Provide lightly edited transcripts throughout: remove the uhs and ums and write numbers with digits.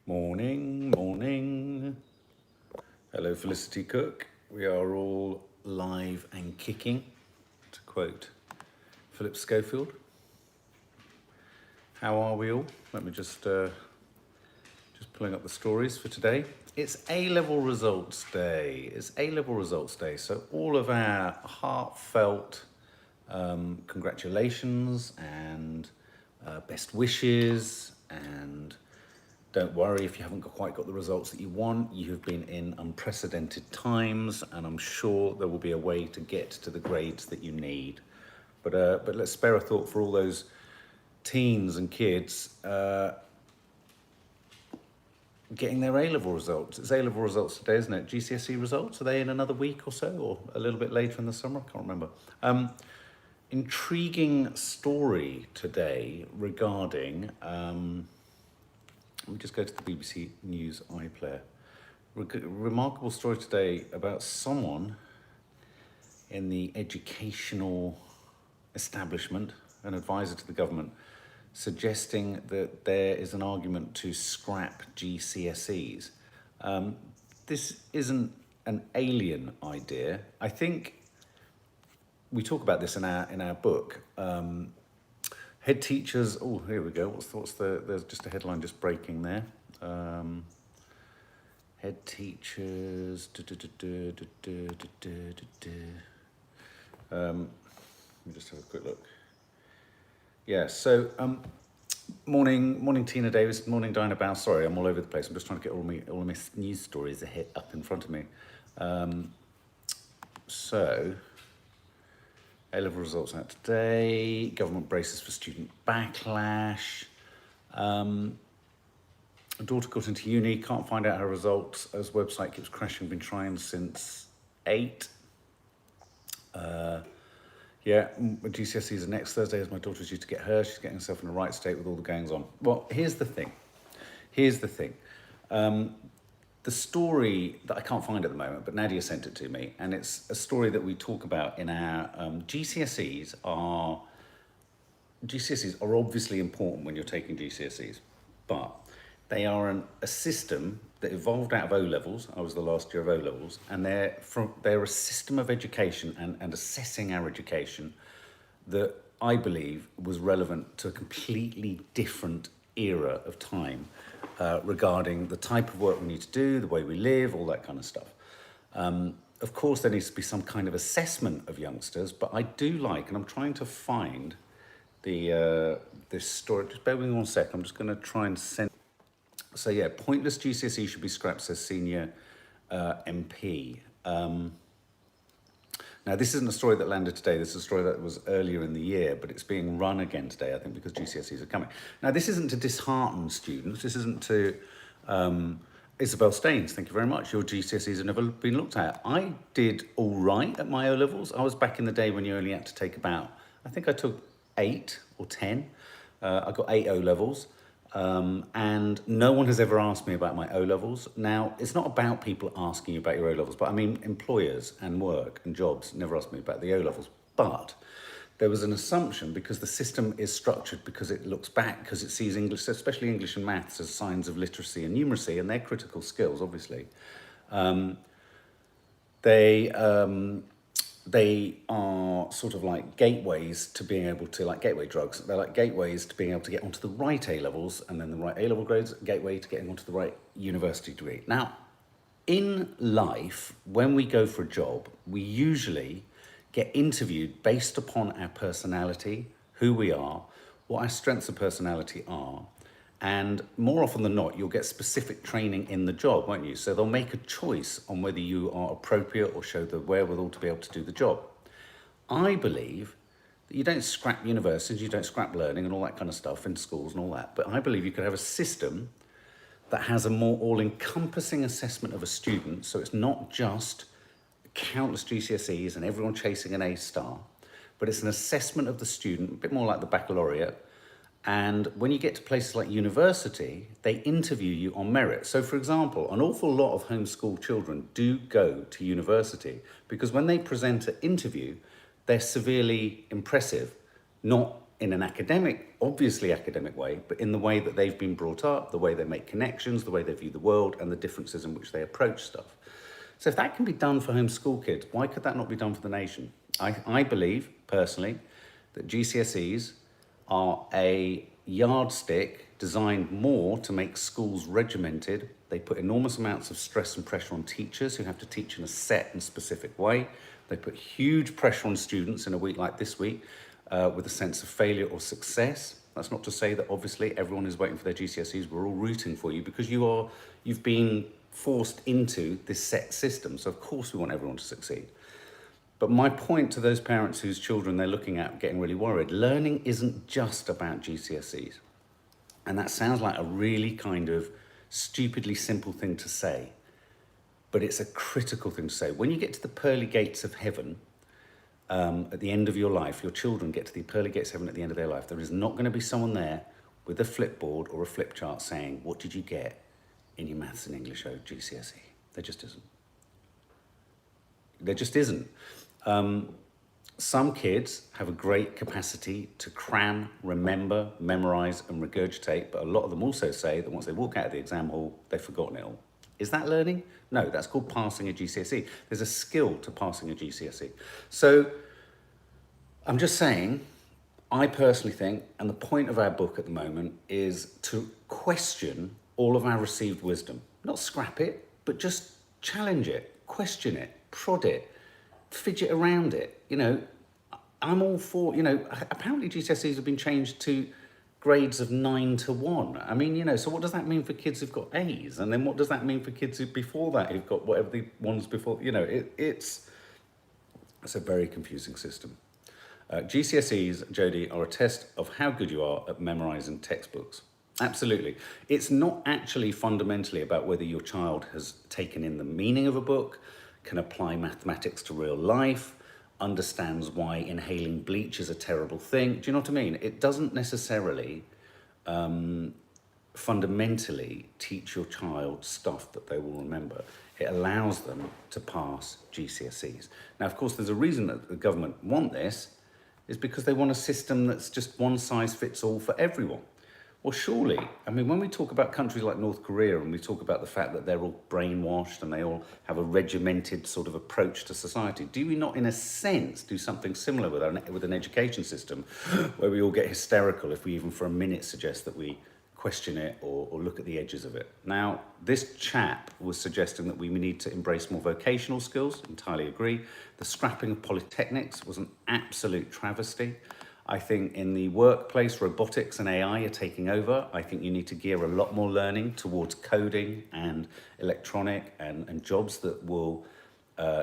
Morning, morning. Hello, Felicity Cook. We are all live and kicking, to quote Philip Schofield. How are we all? Let me just pulling up the stories for today. It's A-level results day. It's A-level results day. So all of our heartfelt congratulations and best wishes, and don't worry if you haven't quite got the results that you want. You have been in unprecedented times, and I'm sure there will be a way to get to the grades that you need. But let's spare a thought for all those teens and kids getting their A-level results. It's A-level results today, isn't it? GCSE results, are they in another week or so, or a little bit later in the summer? I can't remember. Intriguing story today regarding, let me just go to the BBC News iPlayer. Remarkable story today about someone in the educational establishment, an advisor to the government, suggesting that there is an argument to scrap GCSEs. This isn't an alien idea. I think we talk about this in our book. Head teachers. Oh, here we go. There's just a headline just breaking there. Head teachers. Let me just have a quick look. Yeah, so morning Tina Davis, morning Diana Bow. Sorry, I'm all over the place. I'm just trying to get all of my news stories up in front of me. So, A-level results out today. Government braces for student backlash. A daughter got into uni, can't find out her results as website keeps crashing. Been trying since 8. Yeah, GCSEs are next Thursday as my daughter's due to get hers. She's getting herself in the right state with all the goings on. Well, here's the thing. The story that I can't find at the moment, but Nadia sent it to me, and it's a story that we talk about in our GCSEs are obviously important when you're taking GCSEs, but they are a system that evolved out of O-levels. I was the last year of O-levels, and they're a system of education and assessing our education that I believe was relevant to a completely different era of time regarding the type of work we need to do, the way we live, all that kind of stuff. Of course, there needs to be some kind of assessment of youngsters, but I do like, and I'm trying to find this story. Just bear with me 1 sec. I'm just going to try and send. So yeah, pointless GCSE should be scrapped, says senior MP. Now, this isn't a story that landed today. This is a story that was earlier in the year, but it's being run again today, I think, because GCSEs are coming. Now, this isn't to dishearten students. This isn't to... Isabel Staines, thank you very much. Your GCSEs have never been looked at. I did all right at my O-levels. I was back in the day when you only had to take about... I think I took 8 or 10. I got 8 O-levels. And no one has ever asked me about my O-levels. Now, it's not about people asking you about your O-levels, but I mean employers and work and jobs never ask me about the O-levels. But there was an assumption, because the system is structured, because it looks back, because it sees English, especially English and maths, as signs of literacy and numeracy, and they're critical skills, obviously. They are sort of like gateways to being able to, like gateway drugs, they're like gateways to being able to get onto the right A-levels, and then the right A-level grades, gateway to getting onto the right university degree. Now, in life, when we go for a job, we usually get interviewed based upon our personality, who we are, what our strengths of personality are, and more often than not, you'll get specific training in the job, won't you? So they'll make a choice on whether you are appropriate or show the wherewithal to be able to do the job. I believe that you don't scrap universities, you don't scrap learning and all that kind of stuff in schools and all that, but I believe you could have a system that has a more all-encompassing assessment of a student, so it's not just countless GCSEs and everyone chasing an A star, but it's an assessment of the student, a bit more like the baccalaureate. And when you get to places like university, they interview you on merit. So for example, an awful lot of homeschooled children do go to university because when they present an interview, they're severely impressive, not in an academic, obviously academic way, but in the way that they've been brought up, the way they make connections, the way they view the world, and the differences in which they approach stuff. So if that can be done for homeschool kids, why could that not be done for the nation? I believe, personally, that GCSEs are a yardstick designed more to make schools regimented. They put enormous amounts of stress and pressure on teachers who have to teach in a set and specific way. They put huge pressure on students in a week like this week with a sense of failure or success. That's not to say that obviously everyone is waiting for their GCSEs. We're all rooting for you because you've been forced into this set system. So of course we want everyone to succeed. But my point to those parents whose children they're looking at getting really worried, learning isn't just about GCSEs. And that sounds like a really kind of stupidly simple thing to say, but it's a critical thing to say. When you get to the pearly gates of heaven, at the end of your life, your children get to the pearly gates of heaven at the end of their life, there is not going to be someone there with a flipboard or a flip chart saying, what did you get in your maths and English GCSE? There just isn't. There just isn't. Some kids have a great capacity to cram, remember, memorize, and regurgitate, but a lot of them also say that once they walk out of the exam hall, they've forgotten it all. Is that learning? No, that's called passing a GCSE. There's a skill to passing a GCSE. So I'm just saying, I personally think, and the point of our book at the moment is to question all of our received wisdom. Not scrap it, but just challenge it, question it, prod it, fidget around it. You know, I'm all for, you know, apparently GCSEs have been changed to grades of 9 to 1. I mean, you know, so what does that mean for kids who've got A's? And then what does that mean for kids who before that who've got whatever the ones before, you know, it's a very confusing system. GCSEs, Jodie, are a test of how good you are at memorizing textbooks. Absolutely. It's not actually fundamentally about whether your child has taken in the meaning of a book, can apply mathematics to real life, understands why inhaling bleach is a terrible thing. Do you know what I mean? It doesn't necessarily fundamentally teach your child stuff that they will remember. It allows them to pass GCSEs. Now, of course, there's a reason that the government want this, is because they want a system that's just one size fits all for everyone. Well, surely, I mean, when we talk about countries like North Korea and we talk about the fact that they're all brainwashed and they all have a regimented sort of approach to society, do we not, in a sense, do something similar with an education system where we all get hysterical if we even for a minute suggest that we question it or look at the edges of it? Now, this chap was suggesting that we need to embrace more vocational skills, entirely agree. The scrapping of polytechnics was an absolute travesty. I think in the workplace, robotics and AI are taking over. I think you need to gear a lot more learning towards coding and electronic and jobs that will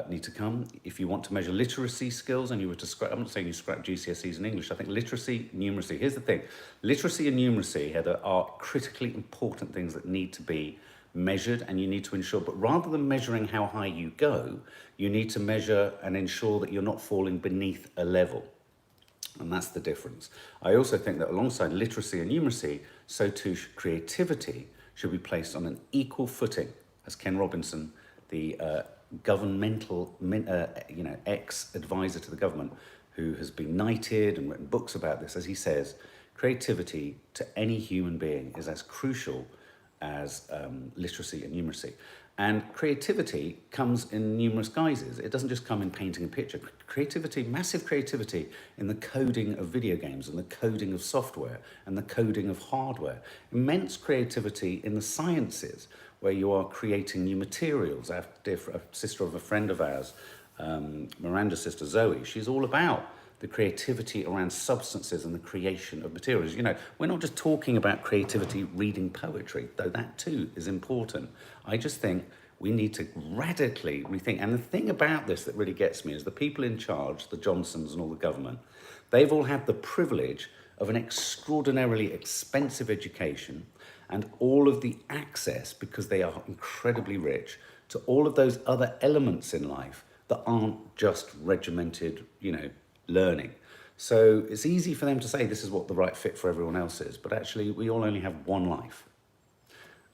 need to come. If you want to measure literacy skills and you were to scrap, I'm not saying you scrap GCSEs in English, I think literacy, numeracy, here's the thing. Literacy and numeracy, Heather, are critically important things that need to be measured and you need to ensure, but rather than measuring how high you go, you need to measure and ensure that you're not falling beneath a level. And that's the difference. I also think that alongside literacy and numeracy, so too creativity should be placed on an equal footing, as Ken Robinson, the governmental, ex-advisor to the government, who has been knighted and written books about this, as he says, creativity to any human being is as crucial as literacy and numeracy. And creativity comes in numerous guises. It doesn't just come in painting a picture. Creativity, massive creativity in the coding of video games and the coding of software and the coding of hardware. Immense creativity in the sciences where you are creating new materials. A sister of a friend of ours, Miranda's sister Zoe, she's all about the creativity around substances and the creation of materials. You know, we're not just talking about creativity reading poetry, though that too is important. I just think we need to radically rethink. And the thing about this that really gets me is the people in charge, the Johnsons and all the government, they've all had the privilege of an extraordinarily expensive education and all of the access, because they are incredibly rich, to all of those other elements in life that aren't just regimented, learning. So it's easy for them to say this is what the right fit for everyone else is, but actually we all only have one life.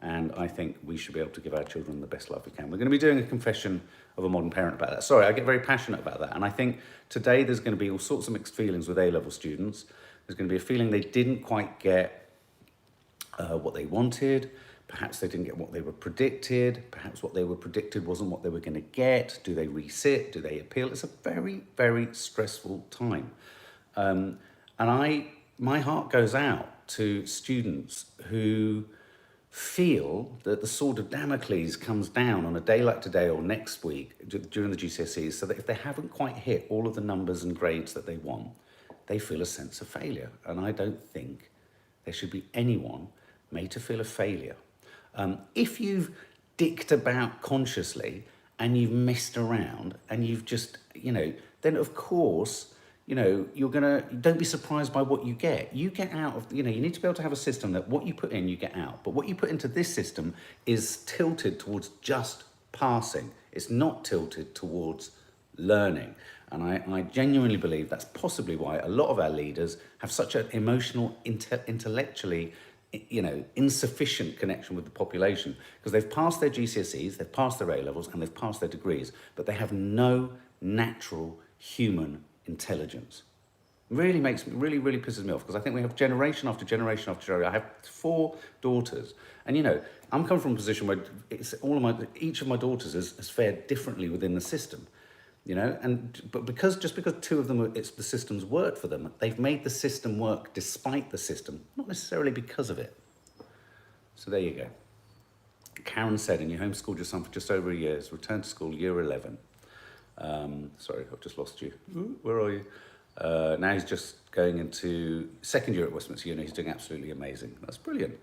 And I think we should be able to give our children the best life we can. We're going to be doing a confession of a modern parent about that. Sorry, I get very passionate about that. And I think today there's going to be all sorts of mixed feelings with A-level students. There's going to be a feeling they didn't quite get what they wanted. Perhaps they didn't get what they were predicted. Perhaps what they were predicted wasn't what they were going to get. Do they resit? Do they appeal? It's a very, very stressful time. And my heart goes out to students who feel that the sword of Damocles comes down on a day like today or next week during the GCSEs, so that if they haven't quite hit all of the numbers and grades that they want, they feel a sense of failure. And I don't think there should be anyone made to feel a failure. If you've dicked about consciously and you've messed around and you've just, then of course, don't be surprised by what you get. You get out of, you need to be able to have a system that what you put in, you get out. But what you put into this system is tilted towards just passing. It's not tilted towards learning. And I genuinely believe that's possibly why a lot of our leaders have such an emotional, intellectually, insufficient connection with the population, because they've passed their GCSEs, they've passed their A-levels, and they've passed their degrees, but they have no natural human intelligence. Really pisses me off, because I think we have generation after generation after generation. I have 4 daughters, and I'm coming from a position where each of my daughters has fared differently within the system. But because 2 of them, the system's worked for them, they've made the system work despite the system, not necessarily because of it. So there you go. Karen said, and you homeschooled your son for just over a year, has returned to school year 11. Sorry, I've just lost you. Ooh, where are you? Now he's just going into 2nd year at Westminster Uni. He's doing absolutely amazing. That's brilliant.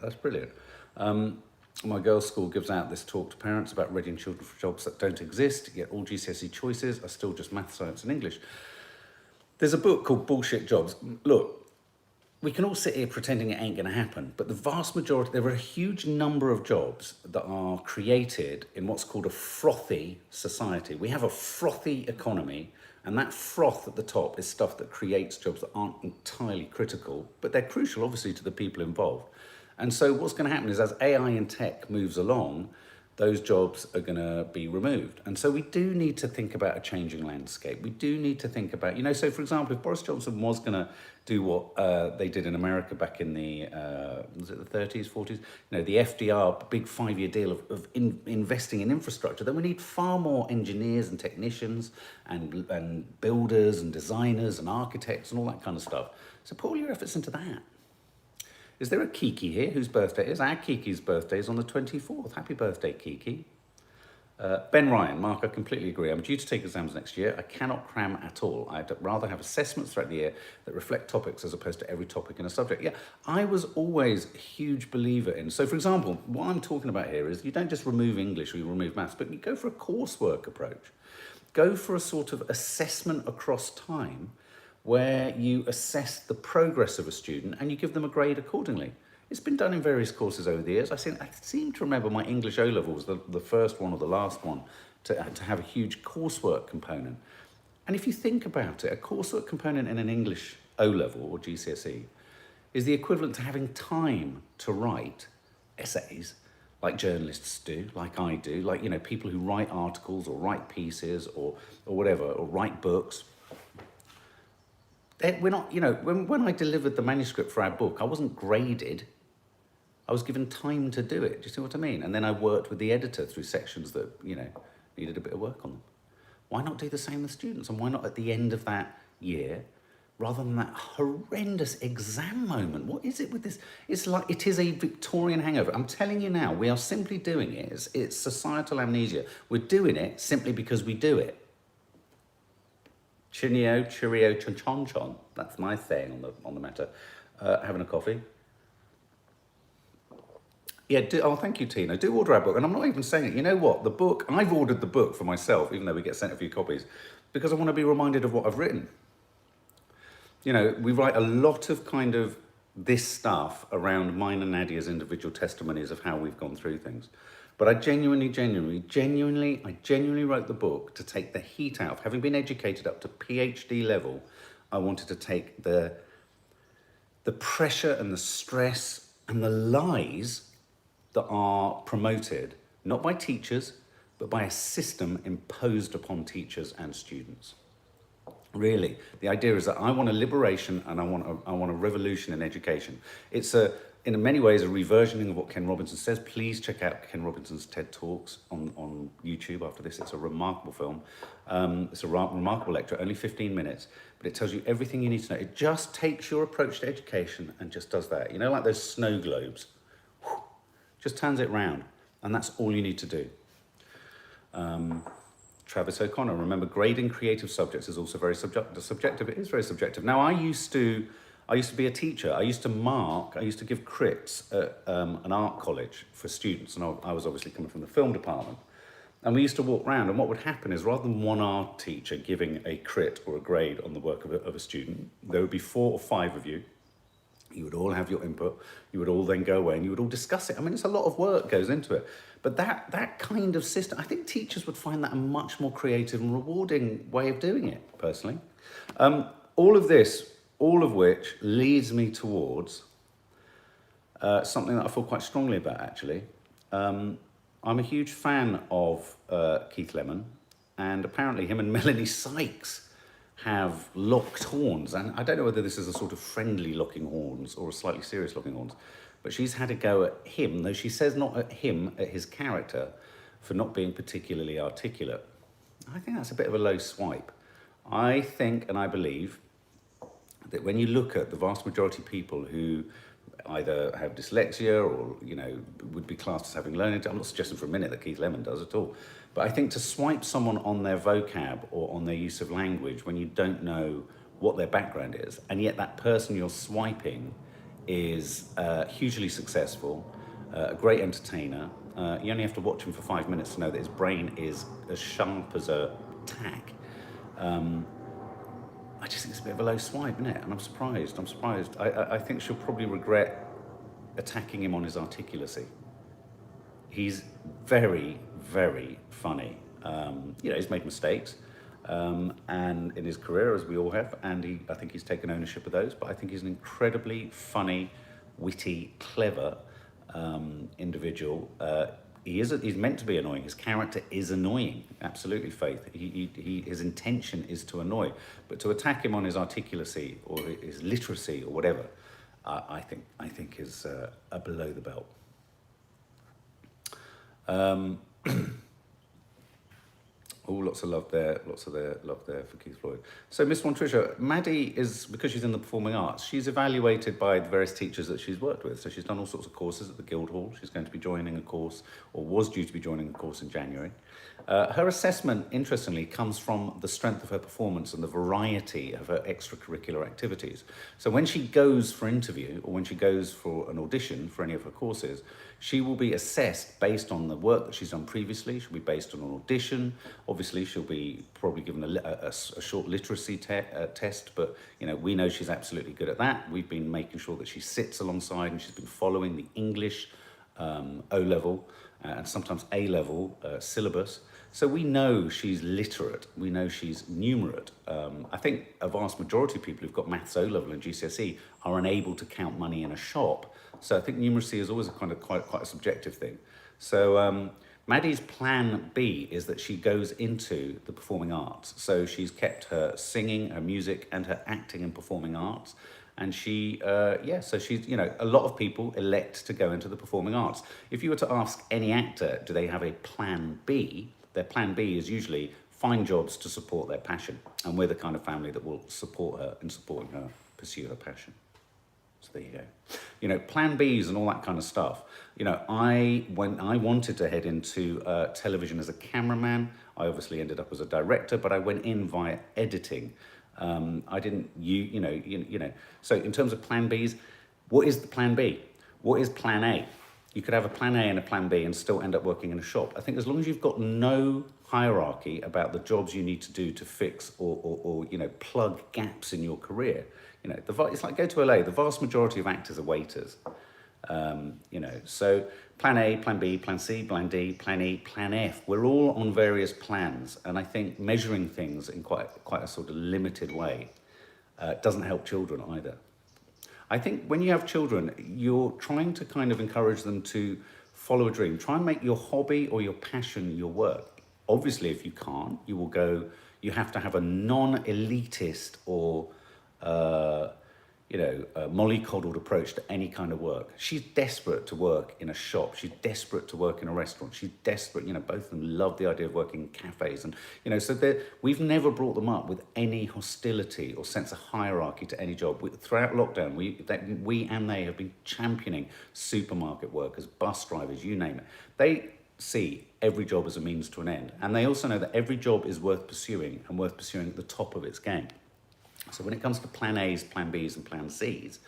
My girls' school gives out this talk to parents about readying children for jobs that don't exist, yet all GCSE choices are still just math, science and English. There's a book called Bullshit Jobs. Look, we can all sit here pretending it ain't going to happen, but the vast majority, there are a huge number of jobs that are created in what's called a frothy society. We have a frothy economy, and that froth at the top is stuff that creates jobs that aren't entirely critical, but they're crucial, obviously, to the people involved. And so what's going to happen is, as AI and tech moves along, those jobs are going to be removed. And so we do need to think about a changing landscape. We do need to think about, so for example, if Boris Johnson was going to do what they did in America back in the, was it the 30s, 40s? The FDR, big 5-year deal of investing in infrastructure, then we need far more engineers and technicians and builders and designers and architects and all that kind of stuff. So put all your efforts into that. Is there a Kiki here whose birthday is? Our Kiki's birthday is on the 24th. Happy birthday, Kiki. Ben Ryan, Mark, I completely agree. I'm due to take exams next year. I cannot cram at all. I'd rather have assessments throughout the year that reflect topics as opposed to every topic in a subject. Yeah, I was always a huge believer in. So, for example, what I'm talking about here is you don't just remove English or you remove maths, but you go for a coursework approach. Go for a sort of assessment across time where you assess the progress of a student and you give them a grade accordingly. It's been done in various courses over the years. I seem to remember my English O-level was the first one or the last one to have a huge coursework component. And if you think about it, a coursework component in an English O-level or GCSE is the equivalent to having time to write essays like journalists do, like I do, like, people who write articles or write pieces or whatever, or write books. We're not, when I delivered the manuscript for our book, I wasn't graded. I was given time to do it. Do you see what I mean? And then I worked with the editor through sections that, needed a bit of work on them. Why not do the same with students? And why not at the end of that year, rather than that horrendous exam moment? What is it with this? It's like, it is a Victorian hangover. I'm telling you now, we are simply doing it. It's societal amnesia. We're doing it simply because we do it. Chinio, cheerio, chon chon. That's my saying on the matter. Having a coffee. Yeah, thank you, Tina. Do order our book. And I'm not even saying it. You know what? The book, I've ordered the book for myself, even though we get sent a few copies, because I want to be reminded of what I've written. We write a lot of kind of this stuff around mine and Nadia's individual testimonies of how we've gone through things. But I genuinely wrote the book to take the heat out of, having been educated up to PhD level. I wanted to take the pressure and the stress and the lies that are promoted, not by teachers, but by a system imposed upon teachers and students. Really, the idea is that I want a liberation and I want a revolution in education. It's in many ways a reversioning of what Ken Robinson says. Please check out Ken Robinson's TED Talks on YouTube after this. It's a remarkable film. It's a remarkable lecture, only 15 minutes, but it tells you everything you need to know. It just takes your approach to education and just does that. You know, like those snow globes, just turns it round, and that's all you need to do. Travis O'Connor, remember, grading creative subjects is also very subjective. It is very subjective. Now, I used to be a teacher. I used to give crits at an art college for students, and I was obviously coming from the film department. And we used to walk around, and what would happen is rather than one art teacher giving a crit or a grade on the work of a student, there would be 4 or 5 of you. You would all have your input. You would all then go away and you would all discuss it. I mean, it's a lot of work goes into it. But that kind of system, I think teachers would find that a much more creative and rewarding way of doing it, personally. All of which leads me towards something that I feel quite strongly about, actually. I'm a huge fan of Keith Lemon, and apparently him and Melanie Sykes have locked horns, and I don't know whether this is a sort of friendly locking horns or a slightly serious locking horns, but she's had a go at him, though she says not at him, at his character, for not being particularly articulate. I think that's a bit of a low swipe. I think, and I believe, that when you look at the vast majority of people who either have dyslexia or, you know, would be classed as having learning, I'm not suggesting for a minute that Keith Lemon does at all, but I think to swipe someone on their vocab or on their use of language when you don't know what their background is, and yet that person you're swiping is hugely successful, a great entertainer. You only have to watch him for 5 minutes to know that his brain is as sharp as a tack. I just think it's a bit of a low swipe, isn't it? And I'm surprised. I think she'll probably regret attacking him on his articulacy. He's very, very funny. You know, he's made mistakes, and in his career, as we all have, and I think he's taken ownership of those, but I think he's an incredibly funny, witty, clever individual. He's meant to be annoying. His character is annoying, absolutely, Faith. His intention is to annoy, but to attack him on his articulacy or his literacy or whatever, I think is a below the belt. Oh, lots of love there for Keith Floyd. So Miss Montrisha, Maddie is, because she's in the performing arts, she's evaluated by the various teachers that she's worked with. So she's done all sorts of courses at the Guildhall. She's going to be joining a course, or was due to be joining a course in January. Her assessment, interestingly, comes from the strength of her performance and the variety of her extracurricular activities. So when she goes for interview, or when she goes for an audition for any of her courses, she will be assessed based on the work that she's done previously. She'll be based on an audition. Obviously, she'll be probably given a short literacy test, but you know, we know she's absolutely good at that. We've been making sure that she sits alongside, and she's been following the English O-level and sometimes A-level syllabus. So we know she's literate. We know she's numerate. I think a vast majority of people who've got maths O-level and GCSE are unable to count money in a shop. So I think numeracy is always a kind of quite a subjective thing. So Maddie's plan B is that she goes into the performing arts. So she's kept her singing, her music, and her acting and performing arts. And she, so she's, you know, a lot of people elect to go into the performing arts. If you were to ask any actor, do they have a plan B? Their plan B is usually find jobs to support their passion. And we're the kind of family that will support her in supporting her pursue her passion. So there you go. You know, plan Bs and all that kind of stuff. You know, when I wanted to head into television as a cameraman, I obviously ended up as a director, but I went in via editing. I didn't, you know. So in terms of plan Bs, what is the plan B? What is plan A? You could have a plan A and a plan B and still end up working in a shop. I think as long as you've got no hierarchy about the jobs you need to do to fix or you know, plug gaps in your career, you know, it's like go to LA. The vast majority of actors are waiters. You know, so plan A, plan B, plan C, plan D, plan E, plan F. We're all on various plans, and I think measuring things in quite a sort of limited way doesn't help children either. I think when you have children, you're trying to kind of encourage them to follow a dream. Try and make your hobby or your passion your work. Obviously, if you can't, you will go, You have to have a non-elitist or, mollycoddled approach to any kind of work. She's desperate to work in a shop. She's desperate to work in a restaurant. She's desperate, both of them love the idea of working in cafes. And, so we've never brought them up with any hostility or sense of hierarchy to any job. Throughout lockdown, we and they have been championing supermarket workers, bus drivers, you name it. They see every job as a means to an end. And they also know that every job is worth pursuing and worth pursuing at the top of its game. So when it comes to plan A's, plan B's and plan C's,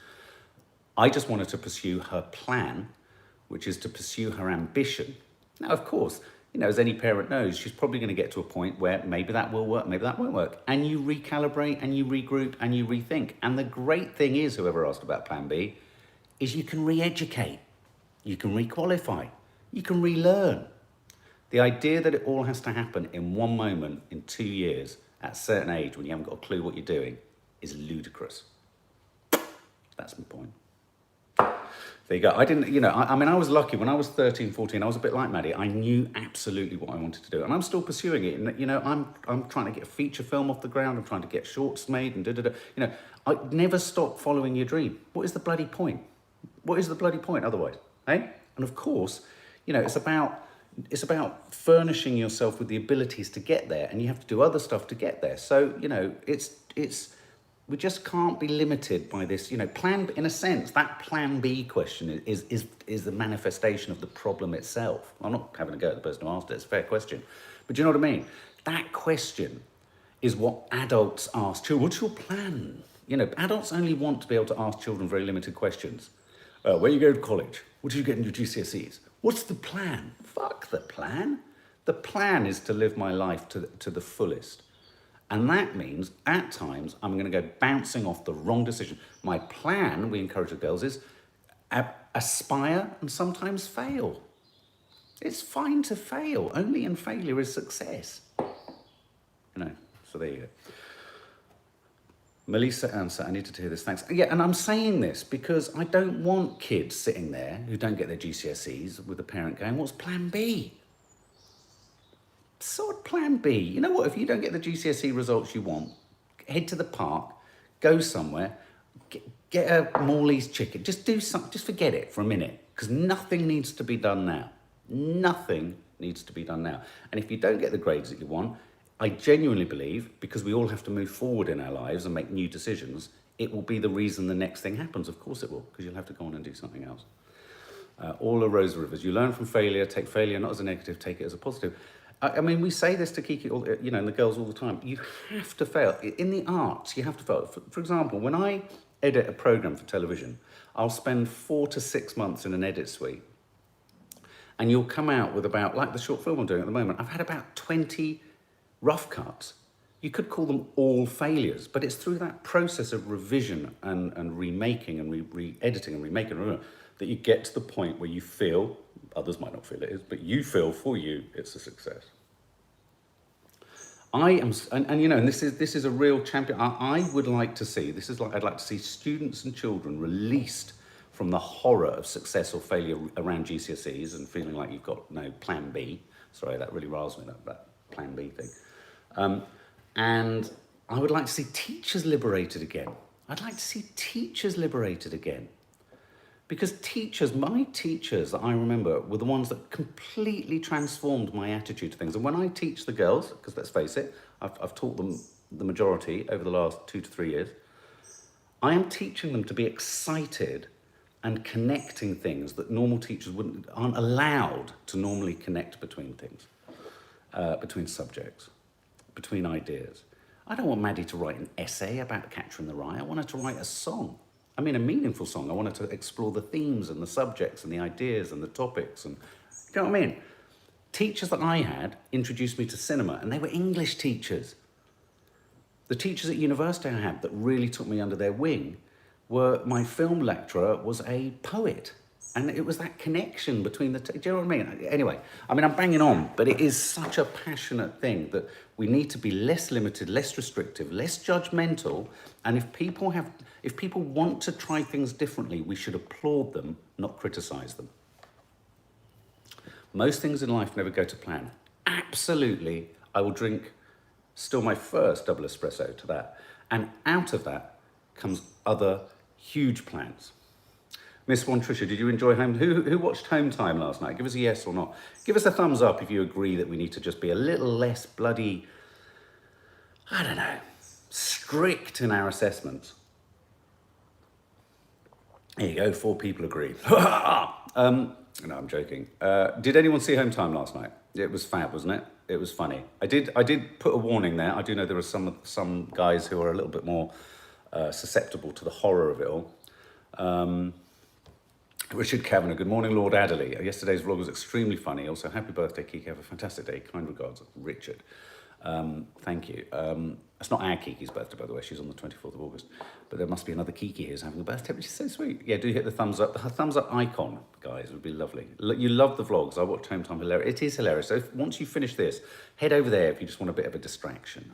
I just wanted to pursue her plan, which is to pursue her ambition. Now, of course, as any parent knows, she's probably going to get to a point where maybe that will work, maybe that won't work. And you recalibrate and you regroup and you rethink. And the great thing is, whoever asked about plan B, is you can re-educate, you can re-qualify, you can relearn. The idea that it all has to happen in one moment, in 2 years, at a certain age when you haven't got a clue what you're doing, is ludicrous. That's my point. There you go. I didn't, I was lucky. When I was 13, 14, I was a bit like Maddie. I knew absolutely what I wanted to do. And I'm still pursuing it. And, I'm trying to get a feature film off the ground. I'm trying to get shorts made and da-da-da. I never stop following your dream. What is the bloody point? What is the bloody point otherwise? Eh? And of course, it's about furnishing yourself with the abilities to get there, and you have to do other stuff to get there. So, we just can't be limited by this, plan, in a sense, that plan B question is the manifestation of the problem itself. I'm not having a go at the person who asked it, it's a fair question. But do you know what I mean? That question is what adults ask children. What's your plan? Adults only want to be able to ask children very limited questions. Where you go to college? What did you get in your GCSEs? What's the plan? Fuck the plan. The plan is to live my life to the fullest. And that means, at times, I'm going to go bouncing off the wrong decision. My plan, we encourage the girls, is aspire and sometimes fail. It's fine to fail. Only in failure is success. So there you go. Melissa answer, I needed to hear this, thanks. Yeah, and I'm saying this because I don't want kids sitting there who don't get their GCSEs with the parent going, what's plan B? Sort plan B. You know what? If you don't get the GCSE results you want, head to the park, go somewhere, get a Morley's chicken. Just do something. Just forget it for a minute, because nothing needs to be done now. Nothing needs to be done now. And if you don't get the grades that you want, I genuinely believe, because we all have to move forward in our lives and make new decisions, it will be the reason the next thing happens. Of course it will, because you'll have to go on and do something else. All are Rose Rivers. You learn from failure. Take failure not as a negative, take it as a positive. I mean, we say this to Kiki, and the girls all the time. You have to fail. In the arts, you have to fail. For example, when I edit a program for television, I'll spend 4 to 6 months in an edit suite. And you'll come out with about, like the short film I'm doing at the moment, I've had about 20 rough cuts. You could call them all failures, but it's through that process of revision and remaking and re-editing and remaking that you get to the point where you feel, others might not feel it is, but you feel for you it's a success. I am, and this is a real champion. I would like to see, I'd like to see students and children released from the horror of success or failure around GCSEs and feeling like you've got no plan B. Sorry, that really riles me, that plan B thing. And I would like to see teachers liberated again. I'd like to see teachers liberated again. Because my teachers that I remember were the ones that completely transformed my attitude to things. And when I teach the girls, because let's face it, I've taught them the majority over the last 2 to 3 years, I am teaching them to be excited and connecting things that normal teachers aren't allowed to normally connect between things, between subjects, between ideas. I don't want Maddie to write an essay about Catcher in the Rye. I want her to write a song. I mean, a meaningful song. I wanted to explore the themes and the subjects and the ideas and the topics. And you know what I mean? Teachers that I had introduced me to cinema, and they were English teachers. The teachers at university I had that really took me under their wing were, my film lecturer was a poet. And it was that connection between the two. Do you know what I mean? Anyway, I'm banging on, but it is such a passionate thing that we need to be less limited, less restrictive, less judgmental. And if people want to try things differently, we should applaud them, not criticize them. Most things in life never go to plan. Absolutely, I will drink Still my first double espresso to that. And out of that comes other huge plans. Miss One Tricia, did you enjoy who watched Home Time last night? Give us a yes or not. Give us a thumbs up if you agree that we need to just be a little less bloody, I don't know, strict in our assessments. There you go, 4 people agree. No, I'm joking. Did anyone see Home Time last night? It was fab, wasn't it? It was funny. I did put a warning there. I do know there are some guys who are a little bit more susceptible to the horror of it all. Richard Kavanagh, good morning, Lord Adderley. Yesterday's vlog was extremely funny. Also, happy birthday, Kiki. Have a fantastic day. Kind regards, Richard. Thank you. It's not our Kiki's birthday, by the way. She's on the 24th of August. But there must be another Kiki who's having a birthday, which is so sweet. Yeah, do hit the thumbs up. The thumbs up icon, guys, would be lovely. You love the vlogs. I watch Home Time. Hilarious. It is hilarious. So once you finish this, head over there if you just want a bit of a distraction.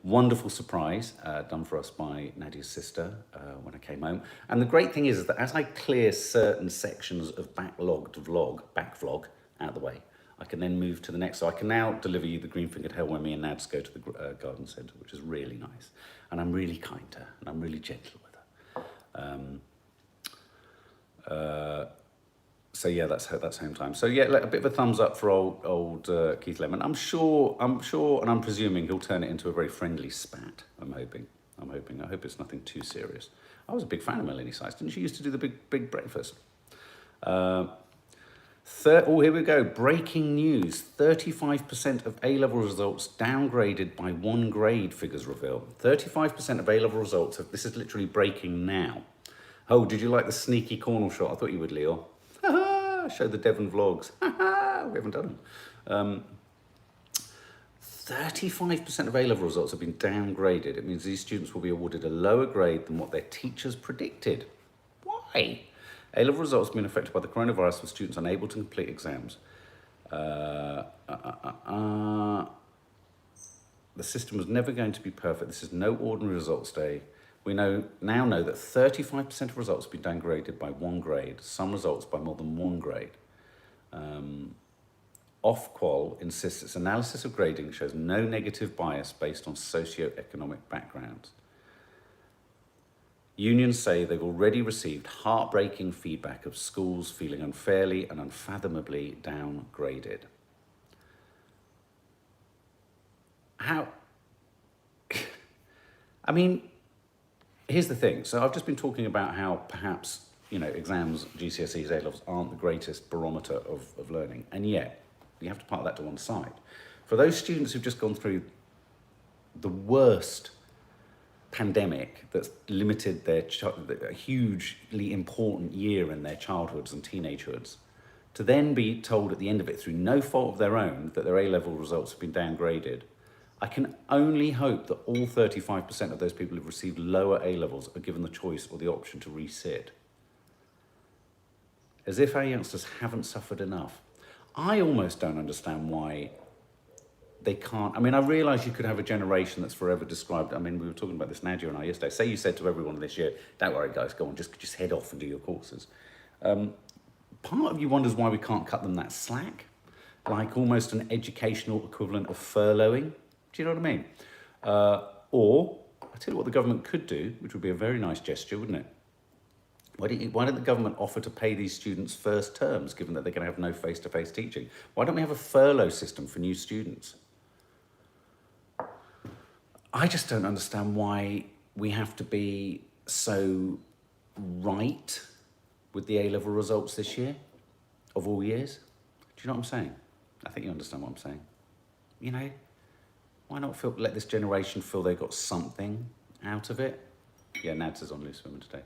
Wonderful surprise done for us by Nadia's sister when I came home. And the great thing is that as I clear certain sections of back vlog out of the way, I can then move to the next. So I can now deliver you the green-fingered hell when me and Nads go to the garden centre, which is really nice. And I'm really kind to her, and I'm really gentle with her. So yeah, that's Home Time. So yeah, a bit of a thumbs up for old Keith Lemon. I'm sure, and I'm presuming he'll turn it into a very friendly spat. I'm hoping. I hope it's nothing too serious. I was a big fan of Melanie Sykes. Didn't she used to do the big breakfast? Here we go. Breaking news. 35% of A-level results downgraded by 1 grade, figures reveal. 35% of A-level results this is literally breaking now. Oh, did you like the sneaky Cornwall shot? I thought you would, Leo. Showed the Devon vlogs. We haven't done them. 35% of A-level results have been downgraded. It means these students will be awarded a lower grade than what their teachers predicted. Why? A-level results have been affected by the coronavirus, with students unable to complete exams. The system was never going to be perfect. This is no ordinary results day. We now know that 35% of results have been downgraded by 1 grade, some results by more than 1 grade. Ofqual insists its analysis of grading shows no negative bias based on socio-economic backgrounds. Unions say they've already received heartbreaking feedback of schools feeling unfairly and unfathomably downgraded. How? I mean, here's the thing. So I've just been talking about how perhaps, exams, GCSEs, A-levels aren't the greatest barometer of learning. And yet, you have to park that to one side. For those students who've just gone through the worst pandemic that's limited their a hugely important year in their childhoods and teenagehoods, to then be told at the end of it through no fault of their own that their A-level results have been downgraded, I can only hope that all 35% of those people who've received lower A-levels are given the choice or the option to resit. As if our youngsters haven't suffered enough. I almost don't understand why they can't. I mean, I realise you could have a generation that's forever described. I mean, we were talking about this, Nadia and I, yesterday. Say you said to everyone this year, don't worry, guys, go on, just head off and do your courses. Part of you wonders why we can't cut them that slack, like almost an educational equivalent of furloughing. Do you know what I mean? Or, I tell you what the government could do, which would be a very nice gesture, wouldn't it? Why don't the government offer to pay these students first terms, given that they're going to have no face-to-face teaching? Why don't we have a furlough system for new students? I just don't understand why we have to be so right with the A-level results this year, of all years. Do you know what I'm saying? I think you understand what I'm saying. Why not let this generation feel they got something out of it? Yeah, Nads is on Loose Women today.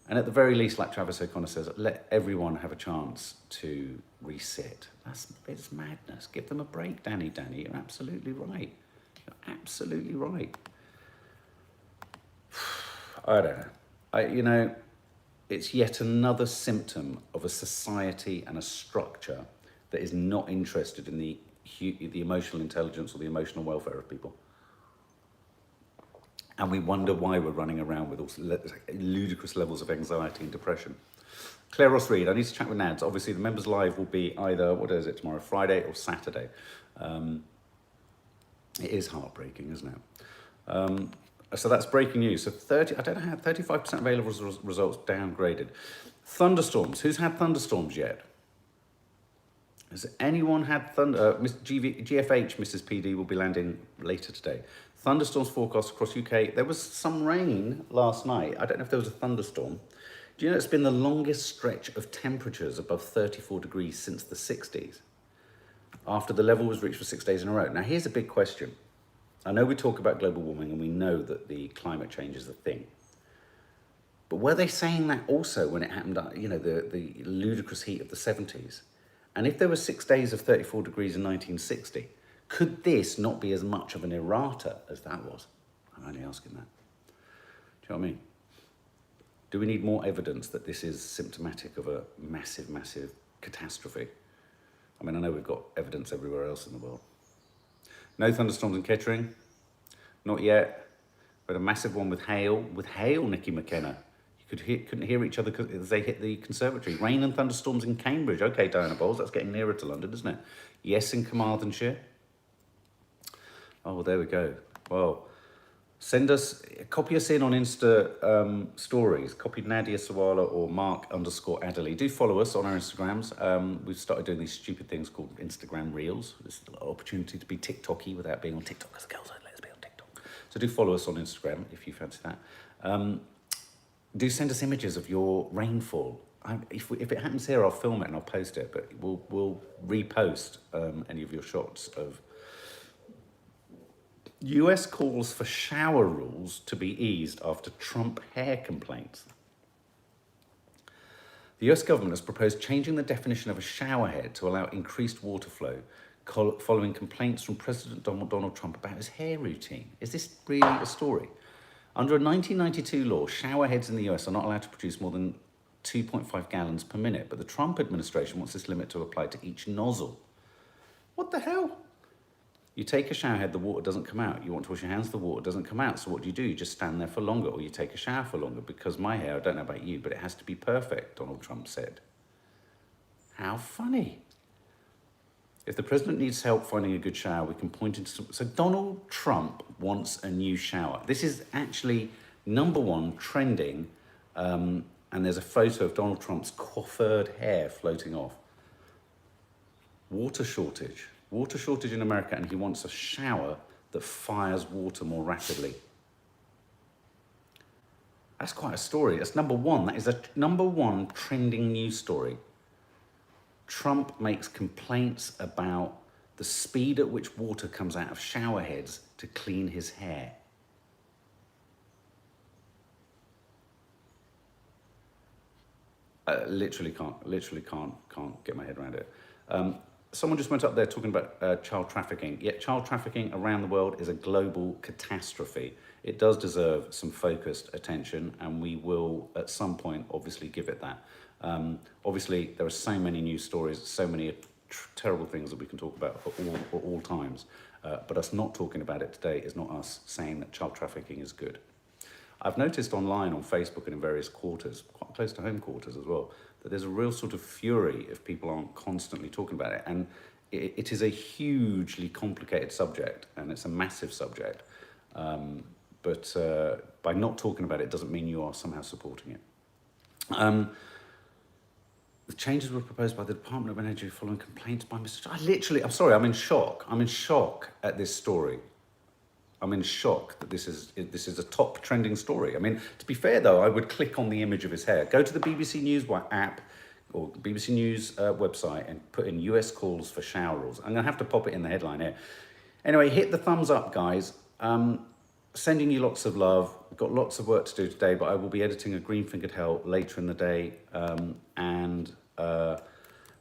And at the very least, like Travis O'Connor says, let everyone have a chance to resit. It's madness. Give them a break, Danny. You're absolutely right. You're absolutely right. I don't know. It's yet another symptom of a society and a structure that is not interested in the emotional intelligence or the emotional welfare of people. And we wonder why we're running around with all ludicrous levels of anxiety and depression. Claire Ross Reed, I need to chat with Nads. Obviously, the Members Live will be either, tomorrow, Friday or Saturday. It is heartbreaking, isn't it? So that's breaking news. So 35% of A-level results downgraded. Thunderstorms. Who's had thunderstorms yet? Has anyone had thunder? GFH, Mrs. PD, will be landing later today. Thunderstorms forecast across UK. There was some rain last night. I don't know if there was a thunderstorm. Do you know it's been the longest stretch of temperatures above 34 degrees since the 60s? After the level was reached for 6 days in a row. Now, here's a big question. I know we talk about global warming and we know that the climate change is a thing. But were they saying that also when it happened, you know, the ludicrous heat of the 70s? And if there were 6 days of 34 degrees in 1960, could this not be as much of an errata as that was? I'm only asking that. Do you know what I mean? Do we need more evidence that this is symptomatic of a massive, massive catastrophe? I mean, I know we've got evidence everywhere else in the world. No thunderstorms in Kettering, not yet. We had a massive one with hail, Nicky McKenna. You couldn't hear each other as they hit the conservatory. Rain and thunderstorms in Cambridge. Okay, Diana Bowles, that's getting nearer to London, isn't it? Yes, in Carmarthenshire. Oh, there we go. Well, copy us in on Insta stories. Copy NADIA Sawalha or Mark_Adderley. Do follow us on our Instagrams. We've started doing these stupid things called Instagram Reels. It's an opportunity to be TikTok-y without being on TikTok, because the girls don't let us be on TikTok. So do follow us on Instagram if you fancy that. Do send us images of your rainfall. If it happens here, I'll film it and I'll post it, but we'll repost any of your shots of... US calls for shower rules to be eased after Trump hair complaints. The US government has proposed changing the definition of a shower head to allow increased water flow following complaints from President Donald Trump about his hair routine. Is this really a story? Under a 1992 law, shower heads in the US are not allowed to produce more than 2.5 gallons per minute, but the Trump administration wants this limit to apply to each nozzle. What the hell? You take a shower head, the water doesn't come out. You want to wash your hands, the water doesn't come out. So what do? You just stand there for longer, or you take a shower for longer. Because my hair, I don't know about you, but it has to be perfect, Donald Trump said. How funny. If the president needs help finding a good shower, we can point into some... So Donald Trump wants a new shower. This is actually #1 trending, and there's a photo of Donald Trump's coiffured hair floating off. Water shortage in America, and he wants a shower that fires water more rapidly. That's quite a story. That's #1. That is a #1 trending news story. Trump makes complaints about the speed at which water comes out of shower heads to clean his hair. Literally can't get my head around it. Someone just went up there talking about child trafficking. Yet child trafficking around the world is a global catastrophe. It does deserve some focused attention, and we will at some point obviously give it that. Obviously, there are so many news stories, so many terrible things that we can talk about for all times. But us not talking about it today is not us saying that child trafficking is good. I've noticed online on Facebook and in various quarters, quite close to home quarters as well, that there's a real sort of fury if people aren't constantly talking about it. And it is a hugely complicated subject, and it's a massive subject. But by not talking about it doesn't mean you are somehow supporting it. The changes were proposed by the Department of Energy following complaints by Mr. I'm sorry, I'm in shock. I'm in shock at this story. I'm in shock that this is a top trending story. I mean, to be fair though, I would click on the image of his hair. Go to the BBC News app or the BBC News website and put in US calls for shower rules. I'm gonna have to pop it in the headline here. Anyway, hit the thumbs up, guys. Sending you lots of love. I've got lots of work to do today, but I will be editing a Green-Fingered Hell later in the day, and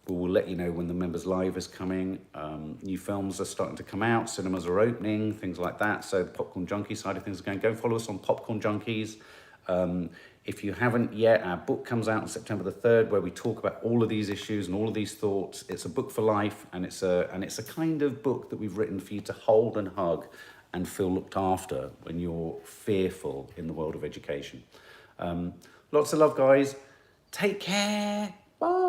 we will let you know when the Members Live is coming. New films are starting to come out, cinemas are opening, things like that. So the Popcorn Junkie side of things are going. Go follow us on Popcorn Junkies. If you haven't yet, our book comes out on September the 3rd, where we talk about all of these issues and all of these thoughts. It's a book for life, and it's a kind of book that we've written for you to hold and hug and feel looked after when you're fearful in the world of education. Lots of love, guys. Take care. Bye.